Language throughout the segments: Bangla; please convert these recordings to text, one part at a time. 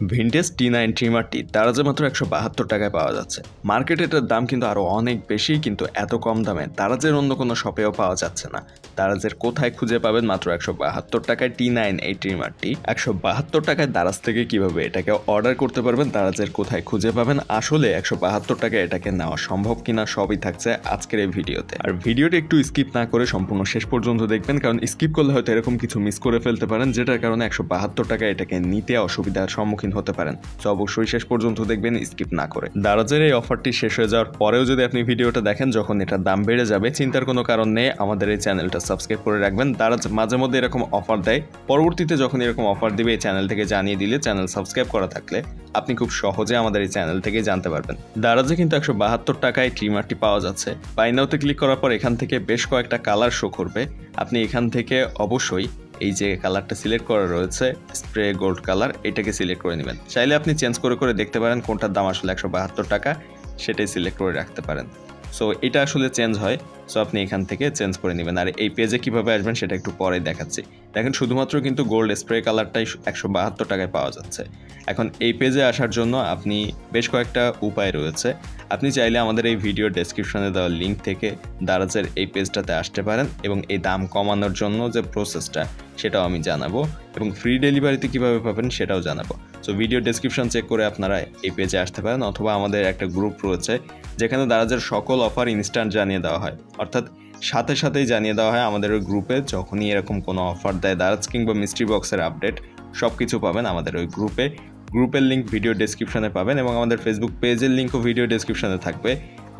ভিনটেজ টি9 ট্রিমারটি দারাজে মাত্র 172 টাকায় পাওয়া যাচ্ছে। মার্কেটে এটার দাম কিন্তু আরও অনেক বেশি, কিন্তু এত কম দামে দারাজের অন্য কোনো শপেও পাওয়া যাচ্ছে না। দারাজের কোথায় খুঁজে পাবেন মাত্র 172 টাকায় টি9 এই ট্রিমারটি? 172 টাকায় দারাজ থেকে কিভাবে এটাকে অর্ডার করতে পারবেন, দারাজের কোথায় খুঁজে পাবেন, আসলে 172 টাকায় এটাকে নেওয়া সম্ভব কিনা সবই থাকছে আজকের এই ভিডিওতে। আর ভিডিওটি একটু স্কিপ না করে সম্পূর্ণ শেষ পর্যন্ত দেখবেন, কারণ স্কিপ করলে হয়তো এরকম কিছু মিস করে ফেলতে পারেন, যেটার কারণে 172 টাকায় এটাকে নিতে অসুবিধার সম্মুখীন হতে পারেন। তো অবশ্যই শেষ পর্যন্ত দেখবেন স্কিপ না করে। দারাজের এই অফারটি শেষ হয়ে যাওয়ার পরেও যদি আপনি ভিডিওটা দেখেন যখন এটার দাম বেড়ে যাবে, চিন্তার কোনো কারণ নেই, আমাদের এই চ্যানেলটা সাবস্ক্রাইব করে রাখবেন। দারাজ মাঝে মধ্যে এরকম অফার দেয়, পরবর্তীতে যখন এরকম অফার দিবে এই চ্যানেল থেকে জানিয়ে দিলে, চ্যানেল সাবস্ক্রাইব করা থাকলে আপনি খুব সহজে আমাদের এই চ্যানেল থেকে জানতে পারবেন। দারাজে কিন্তু 172 টাকায় ট্রিমারটি পাওয়া যাচ্ছে। বাই নাওতে ক্লিক করার পর এখান থেকে বেশ কয়েকটা কালার শো করবে। আপনি এখান থেকে অবশ্যই এই যে কালারটা সিলেক্ট করা রয়েছে স্প্রে গোল্ড কালার, এটাকে সিলেক্ট করে নেবেন। চাইলে আপনি চেঞ্জ করে করে দেখতে পারেন কোনটার দাম আসলে 172 টাকা, সেটাই সিলেক্ট করে রাখতে পারেন। সো এটা আসলে চেঞ্জ হয়, সো আপনি এখান থেকে চেঞ্জ করে নেবেন। আর এই পেজে কীভাবে আসবেন সেটা একটু পরে দেখাচ্ছি। দেখেন শুধুমাত্র কিন্তু গোল্ড স্প্রে কালারটাই 172 টাকায় পাওয়া যাচ্ছে। এখন এই পেজে আসার জন্য আপনি বেশ কয়েকটা উপায় রয়েছে। আপনি চাইলে আমাদের এই ভিডিও ডেসক্রিপশনে দেওয়া লিঙ্ক থেকে দারাজের এই পেজটাতে আসতে পারেন, এবং এই দাম কমানোর জন্য যে প্রসেসটা সেটাও আমি জানাবো, এবং ফ্রি ডেলিভারিতে কীভাবে পাবেন সেটাও জানাবো। সো ভিডিও ডেসক্রিপশন চেক করে আপনারা এই পেজে আসতে পারেন, অথবা আমাদের একটা গ্রুপ রয়েছে যেখানে দারাজের সকল অফার ইনস্ট্যান্ট জানিয়ে দেওয়া হয়, অর্থাৎ সাথে সাথেই জানিয়ে দেওয়া হয় আমাদের ওই গ্রুপে। যখনই এরকম কোনো অফার দেয় দারাজ কিংবা মিস্ট্রি বক্সের আপডেট সব কিছু পাবেন আমাদের ওই গ্রুপে। গ্রুপের লিঙ্ক ভিডিও ডেসক্রিপশনে পাবেন, এবং আমাদের ফেসবুক পেজের লিঙ্কও ভিডিও ডেসক্রিপশনে থাকবে।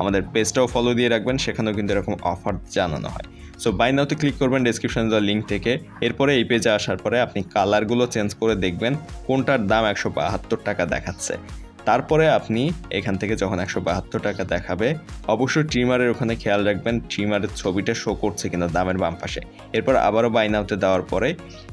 আমাদের পেজটাও ফলো দিয়ে রাখবেন, সেখানেও কিন্তু এরকম অফার জানানো হয়। সো বাই নাওতে ক্লিক করবেন ডেসক্রিপশনে দেওয়া লিঙ্ক থেকে। এরপরে এই পেজে আসার পরে আপনি কালারগুলো চেঞ্জ করে দেখবেন কোনটার দাম 172 টাকা দেখাচ্ছে। তারপরে আপনি এখান থেকে যখন 172 টাকা দেখাবে, অবশ্যই ট্রিমারের ওখানে খেয়াল রাখবেন ট্রিমারের ছবিটা শো করছে কিনা দামের বাম পাশে। এরপর আবারও বাই নাওতে দেওয়ার পরে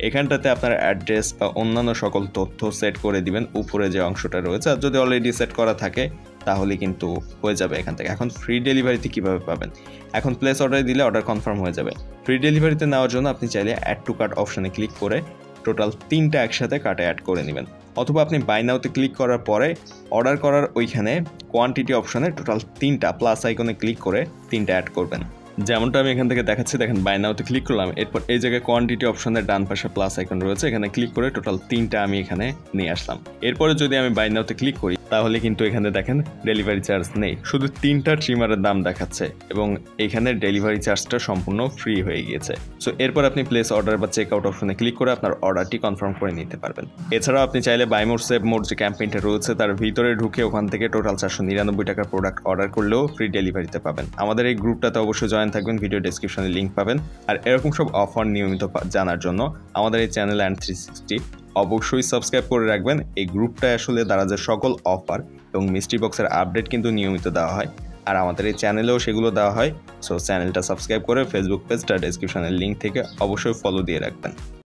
এখানটাতে আপনার অ্যাড্রেস বা অন্যান্য সকল তথ্য সেট করে দিবেন উপরে যে অংশটা রয়েছে। আর যদি অলরেডি সেট করা থাকে তাহলে কিন্তু হয়ে যাবে এখান থেকে। এখন ফ্রি ডেলিভারিতে কীভাবে পাবেন? এখন প্লেস অর্ডার দিলে অর্ডার কনফার্ম হয়ে যাবে। ফ্রি ডেলিভারিতে নেওয়ার জন্য আপনি চাইলে অ্যাড টু কার্ট অপশানে ক্লিক করে টোটাল 3টা একসাথে কার্টে অ্যাড করে নেবেন, অথবা আপনি বাই নাওতে ক্লিক করার পরে অর্ডার করার ওইখানে কোয়ান্টিটি অপশানে টোটাল 3টা প্লাস আইকনে ক্লিক করে 3টা অ্যাড করবেন। যেমনটা আমি এখান থেকে দেখাচ্ছি, দেখেন বাই নাওতে ক্লিক করলাম, এরপর এই জায়গায় কোয়ান্টিটি অপশনের ডান পাশে প্লাস আইকন রয়েছে, এখানে ক্লিক করে টোটাল 3টা আমি এখানে নিয়ে আসলাম। এরপরে যদি আমি বাই নাওতে ক্লিক করি তাহলে কিন্তু এখানে দেখেন ডেলিভারি চার্জ নেই, শুধু 3টা ট্রিমারের দাম দেখাচ্ছে, এবং এখানে ডেলিভারি চার্জটা সম্পূর্ণ ফ্রি হয়ে গিয়েছে। সো এরপর আপনি প্লেস অর্ডার বা চেক আউট অপশনে ক্লিক করে আপনার অর্ডারটি কনফার্ম করে নিতে পারবেন। এছাড়াও আপনি চাইলে বাই মোর সেভ মোর যে ক্যাম্পেইনটা রয়েছে তার ভিতরে ঢুকে ওখান থেকে টোটাল 499 টাকার প্রোডাক্ট অর্ডার করলেও ফ্রি ডেলিভারিতে পাবেন। আমাদের এই গ্রুপটাতে অবশ্যই জয়েন থাকবেন, ভিডিও ডেসক্রিপশনে লিঙ্ক পাবেন। আর এরকম সব অফার নিয়মিত জানার জন্য আমাদের এই চ্যানেল and360 অবশ্যই সাবস্ক্রাইব করে রাখবেন। এই গ্রুপটায় আসলে দারাজের সকল অফার এবং মিস্ট্রি বক্সের আপডেট কিন্তু নিয়মিত দেওয়া হয়, আর আমাদের এই চ্যানেলেও সেগুলো দেওয়া হয়। সো চ্যানেলটা সাবস্ক্রাইব করে ফেসবুক পেজটা ডেসক্রিপশনের লিঙ্ক থেকে অবশ্যই ফলো দিয়ে রাখবেন।